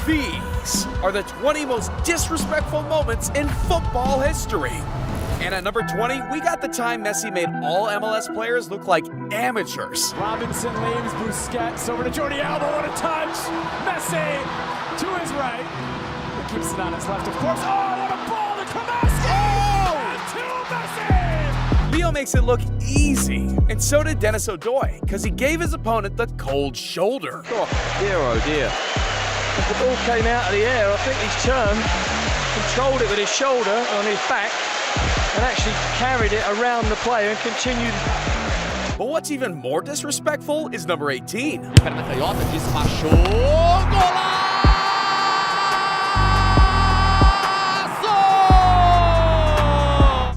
These are the 20 most disrespectful moments in football history. And at number 20, we got the time Messi made all MLS players look like amateurs. Robinson leaves, Busquets over to Jordi Alba, what a touch! Messi to his right. He keeps it on his left, of course. Oh, what a ball to Kamaski! Oh! And to Messi! Leo makes it look easy, and so did Dennis O'Doy, because he gave his opponent the cold shoulder. Oh dear. As the ball came out of the air, I think he's turned, controlled it with his shoulder on his back, and actually carried it around the player and continued. But what's even more disrespectful is number 18. Perna canhota, despachou, golaço!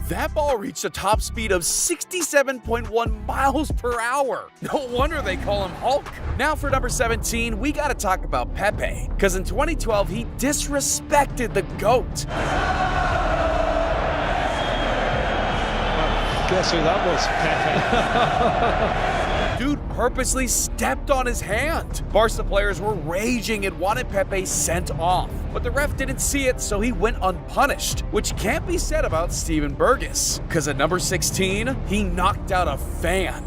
That ball reached a top speed of 67.1 miles per hour. No wonder they call him Hulk. Now for number 17, we gotta talk about Pepe, because in 2012 he disrespected the GOAT. Guess who that was? Dude purposely stepped on his hand. Barca players were raging and wanted Pepe sent off. But the ref didn't see it, so he went unpunished, which can't be said about Steven Berghuis, because at number 16, he knocked out a fan.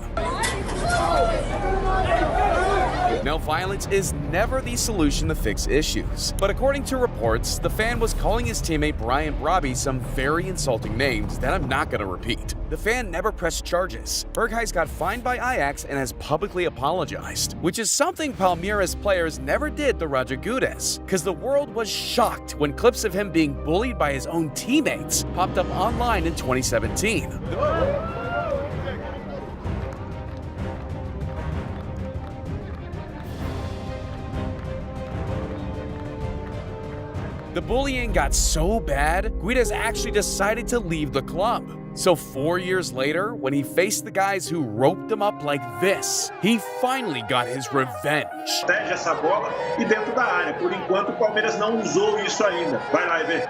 Now, violence is never the solution to fix issues. But according to reports, the fan was calling his teammate Brian Brobby some very insulting names that I'm not going to repeat. The fan never pressed charges. Berghuis got fined by Ajax and has publicly apologized, which is something Palmeiras players never did to Roger Guedes, because the world was shocked when clips of him being bullied by his own teammates popped up online in 2017. The bullying got so bad, Guedes actually decided to leave the club. So 4 years later, when he faced the guys who roped him up like this, he finally got his revenge. Protege essa bola e dentro da área. Por enquanto, o Palmeiras não usou isso ainda. Vai lá e vê.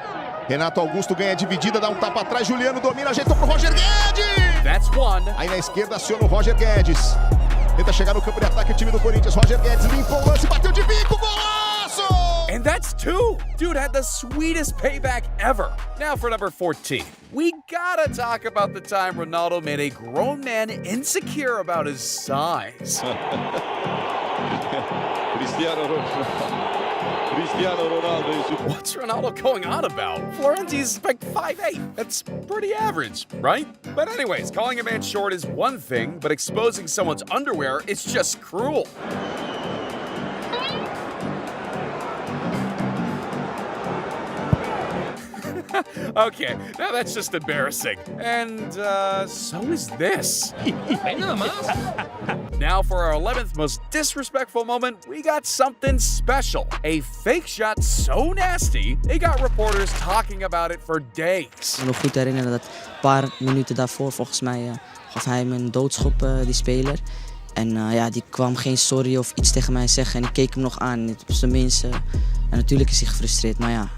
Renato Augusto ganha a dividida, dá tapa atrás, Juliano domina, ajeitou pro Roger Guedes! That's one. Aí na esquerda aciona o Roger Guedes. Tenta chegar no campo de ataque o time do Corinthians. Roger Guedes limpou o lance, bateu de bico, golaço! And that's two. Dude had the sweetest payback ever. Now for number 14. We gotta talk about the time Ronaldo made a grown man insecure about his size. What's Ronaldo going on about? Florenzi's like 5'8". That's pretty average, right? But anyways, calling a man short is one thing, but exposing someone's underwear is just cruel. Okay, now that's just embarrassing. And, so is this. Now for our 11th most disrespectful moment, we got something special. A fake shot so nasty, they got reporters talking about it for days. Ik kan me nog goed herinneren dat een paar minuten daarvoor, volgens mij, gaf hij me een doodschop, die speler. En ja, die kwam geen sorry of iets tegen mij zeggen en ik keek hem nog aan. Het was de mensen. En natuurlijk is hij gefrustreerd, maar ja.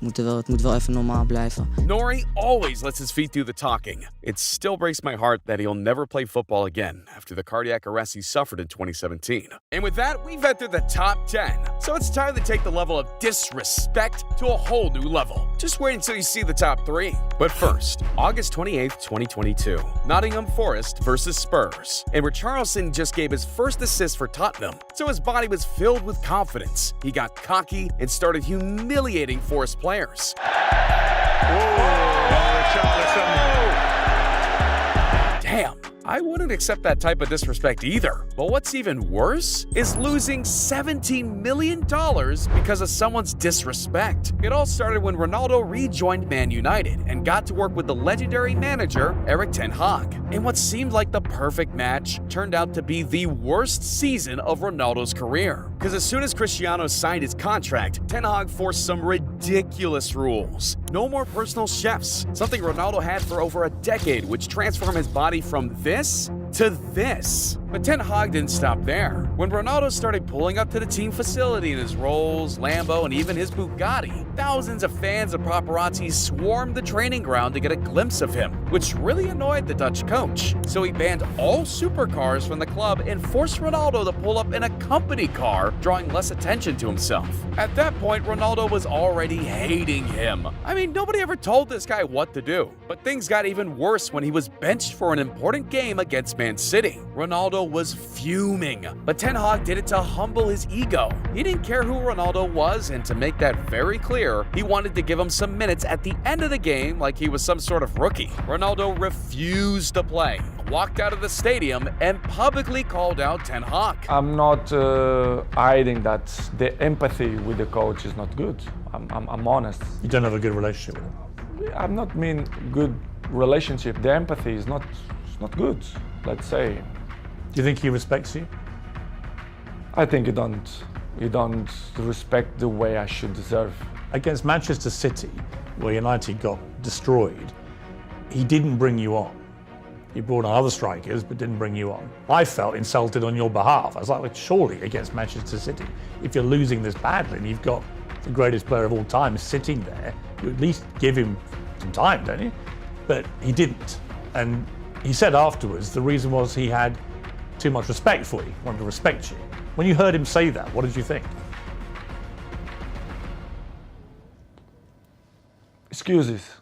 Het moet wel even normaal blijven. Nori always lets his feet do the talking. It still breaks my heart that he'll never play football again after the cardiac arrest he suffered in 2017. And with that, we've entered the top 10. So it's time to take the level of disrespect to a whole new level. Just wait until you see the top 3. But first, August 28th, 2022. Nottingham Forest versus Spurs. And Richarlison just gave his first assist for Tottenham. So his body was filled with confidence. He got cocky and started humiliating Forest players. Damn, I wouldn't accept that type of disrespect either. But what's even worse is losing $17 million because of someone's disrespect. It all started when Ronaldo rejoined Man United and got to work with the legendary manager, Erik ten Hag. And what seemed like the perfect match turned out to be the worst season of Ronaldo's career. Because as soon as Cristiano signed his contract, Ten Hag forced some ridiculous rules. No more personal chefs, something Ronaldo had for over a decade, which transformed his body from this to this. But Ten Hag didn't stop there. When Ronaldo started pulling up to the team facility in his Rolls, Lambo, and even his Bugatti, thousands of fans and paparazzi swarmed the training ground to get a glimpse of him, which really annoyed the Dutch coach. So he banned all supercars from the club and forced Ronaldo to pull up in a company car, drawing less attention to himself. At that point, Ronaldo was already hating him. I mean, nobody ever told this guy what to do. But things got even worse when he was benched for an important game against Man City. Ronaldo was fuming, but Ten Hag did it to humble his ego. He didn't care who Ronaldo was, and to make that very clear, he wanted to give him some minutes at the end of the game like he was some sort of rookie. Ronaldo refused to play, walked out of the stadium, and publicly called out Ten Hag. I'm not hiding that the empathy with the coach is not good. I'm honest. You don't have a good relationship with him? I'm not mean good relationship. The empathy is not good, let's say. Do you think he respects you? I think you don't respect the way I should deserve. Against Manchester City, where United got destroyed, he didn't bring you on. He brought on other strikers, but didn't bring you on. I felt insulted on your behalf. I was like, surely against Manchester City, if you're losing this badly and you've got the greatest player of all time sitting there, you at least give him some time, don't you? But he didn't. And he said afterwards, the reason was he had too much respect for you, wanted to respect you. When you heard him say that, what did you think? Excuses.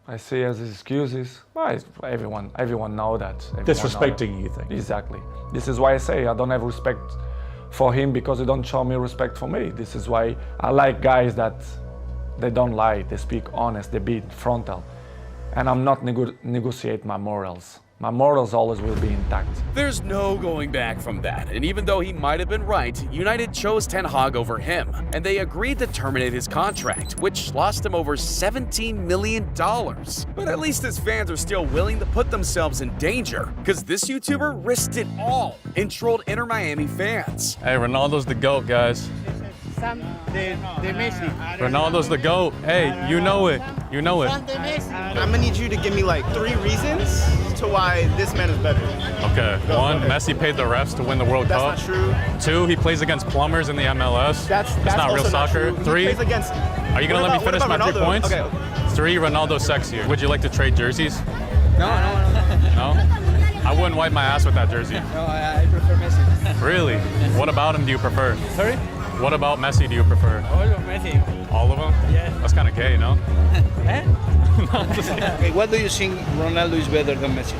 I see as excuses. Well, everyone know that. Disrespecting you think? Exactly. This is why I say I don't have respect for him, because he don't show me respect for me. This is why I like guys that they don't lie, they speak honest, they be frontal. And I'm not negotiate my morals. My morals always will be intact. There's no going back from that, and even though he might have been right, United chose Ten Hag over him, and they agreed to terminate his contract, which lost him over $17 million. But at least his fans are still willing to put themselves in danger, because this YouTuber risked it all and trolled Inter Miami fans. Hey, Ronaldo's the GOAT, guys. Ronaldo's the GOAT. Hey, you know it. You know it. I'm gonna need you to give me like 3 reasons to why this man is better. Okay. 1, Messi paid the refs to win the World Cup. That's not true. 2, he plays against plumbers in the MLS. That's not real soccer. Not 3, he plays against, are you gonna let me finish my Ronaldo? 3 points? Okay. 3, Ronaldo's sexier. Would you like to trade jerseys? No. No? I wouldn't wipe my ass with that jersey. No, I prefer Messi. Really? What about him do you prefer? Sorry? What about Messi do you prefer? All of Messi. All of them? Yeah. That's kind of gay, no? Okay, what do you think Ronaldo is better than Messi?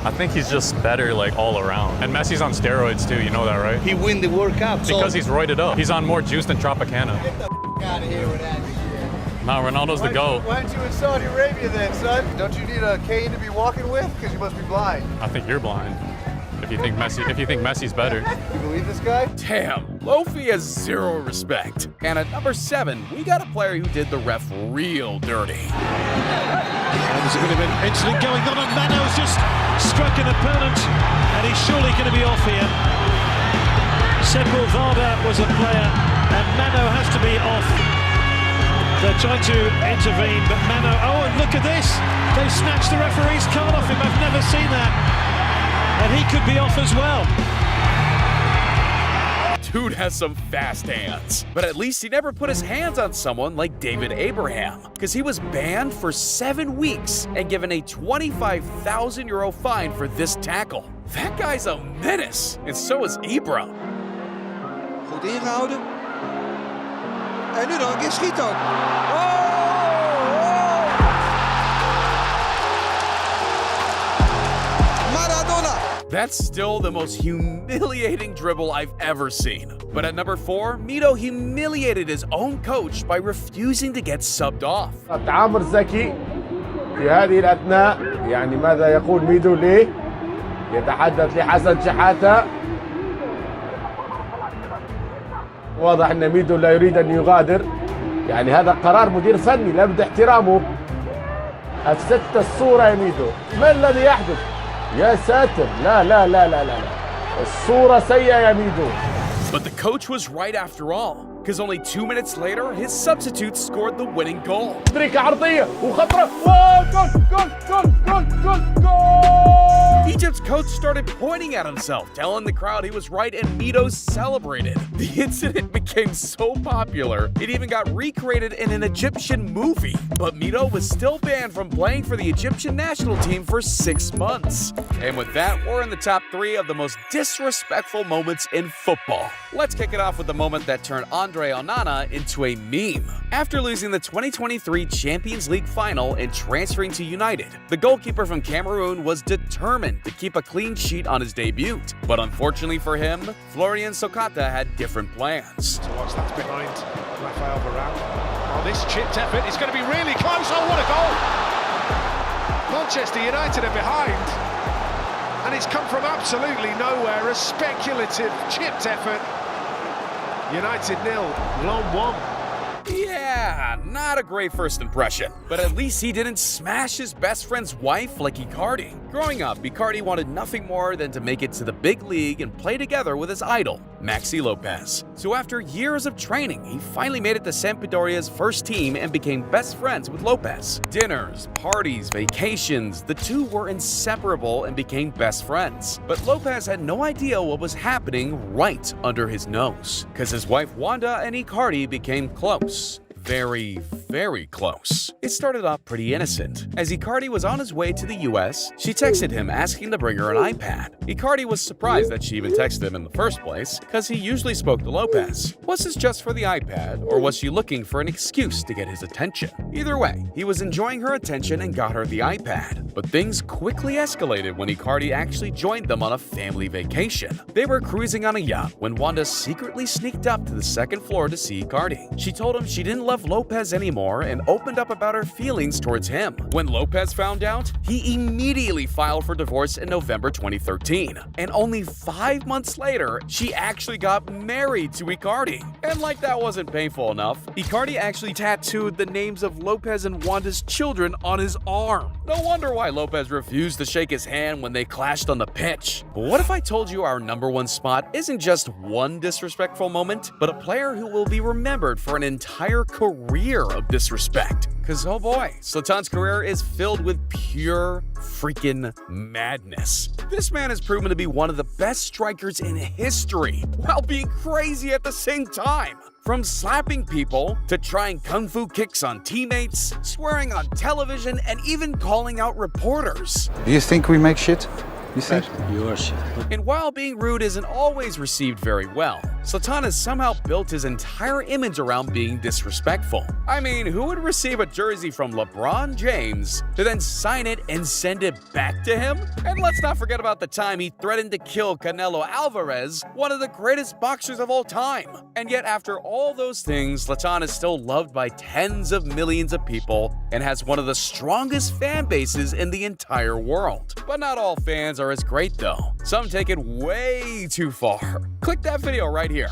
I think he's just better, like, all around. And Messi's on steroids, too. You know that, right? He win the World Cup. Because he's roided up. He's on more juice than Tropicana. Get the out of here with that shit. No, Ronaldo's the GOAT. Why aren't you in Saudi Arabia then, son? Don't you need a cane to be walking with? Because you must be blind. I think you're blind. If you think Messi's better. You believe this guy? Damn, Lofi has zero respect. And at number 7, we got a player who did the ref real dirty. And there's a bit of an incident going on, and Mano's just struck an opponent, and he's surely going to be off here. Sepulveda was a player, and Mano has to be off. They're trying to intervene, but Mano, oh, and look at this. They snatched the referee's card off him. I've never seen that. And he could be off as well. Dude has some fast hands. But at least he never put his hands on someone like David Abraham, because he was banned for 7 weeks and given a €25,000 fine for this tackle. That guy's a menace, and so is Ibra. Goed ingehouden. En nu nog een keer schiet ook. Maradona. That's still the most humiliating dribble I've ever seen. But at number 4, Mito humiliated his own coach by refusing to get subbed off. عمرو زكي في هذه الأثناء يعني ماذا يقول ميدو ليه؟ يتحدث لحسن شحاتة. واضح أن ميدو لا يريد أن يغادر. يعني هذا قرار مدير فني لابد احترامه. أفسدت الصورة يا ميدو. ما الذي يحدث؟ يا ساتر لا الصورة سيئة يا ميدو. But the coach was right after all. because only 2 minutes later, his substitute scored the winning goal. تريكة عرضية وخطرة جول جول جول جول جول جول. Egypt's coach started pointing at himself, telling the crowd he was right, and Mito celebrated. The incident became so popular, it even got recreated in an Egyptian movie. But Mito was still banned from playing for the Egyptian national team for 6 months. And with that, we're in the top 3 of the most disrespectful moments in football. Let's kick it off with the moment that turned Andre Onana into a meme. After losing the 2023 Champions League final and transferring to United, the goalkeeper from Cameroon was determined to keep a clean sheet on his debut. But unfortunately for him, Florian Sokata had different plans. So what's that behind Rafael Varane? Oh, this chipped effort is going to be really close. Oh, what a goal! Manchester United are behind, and it's come from absolutely nowhere. A speculative chipped effort. United 0, Lyon 1. Yeah, not a great first impression, but at least he didn't smash his best friend's wife like Icardi. Growing up, Icardi wanted nothing more than to make it to the big league and play together with his idol, Maxi Lopez. So after years of training, he finally made it to Sampdoria's first team and became best friends with Lopez. Dinners, parties, vacations, the two were inseparable and became best friends. But Lopez had no idea what was happening right under his nose, because his wife Wanda and Icardi became close. Very, very close. It started off pretty innocent. As Icardi was on his way to the US, she texted him asking to bring her an iPad. Icardi was surprised that she even texted him in the first place, because he usually spoke to Lopez. Was this just for the iPad, or was she looking for an excuse to get his attention? Either way, he was enjoying her attention and got her the iPad. But things quickly escalated when Icardi actually joined them on a family vacation. They were cruising on a yacht when Wanda secretly sneaked up to the second floor to see Icardi. She told him she didn't love Lopez anymore and opened up about her feelings towards him. When Lopez found out, he immediately filed for divorce in November 2013. And only 5 months later, she actually got married to Icardi. And like that wasn't painful enough, Icardi actually tattooed the names of Lopez and Wanda's children on his arm. No wonder why Lopez refused to shake his hand when they clashed on the pitch. But what if I told you our #1 spot isn't just one disrespectful moment, but a player who will be remembered for an entire career of disrespect? Because oh boy, Zlatan's career is filled with pure freaking madness. This man has proven to be one of the best strikers in history, while being crazy at the same time. From slapping people to trying kung fu kicks on teammates, swearing on television, and even calling out reporters. Do you think we make shit? You think? And while being rude isn't always received very well, Zlatan has somehow built his entire image around being disrespectful. I mean, who would receive a jersey from LeBron James to then sign it and send it back to him? And let's not forget about the time he threatened to kill Canelo Alvarez, one of the greatest boxers of all time. And yet after all those things, Zlatan is still loved by tens of millions of people and has one of the strongest fan bases in the entire world. But not all fans are as great though. Some take it way too far. Click that video right here.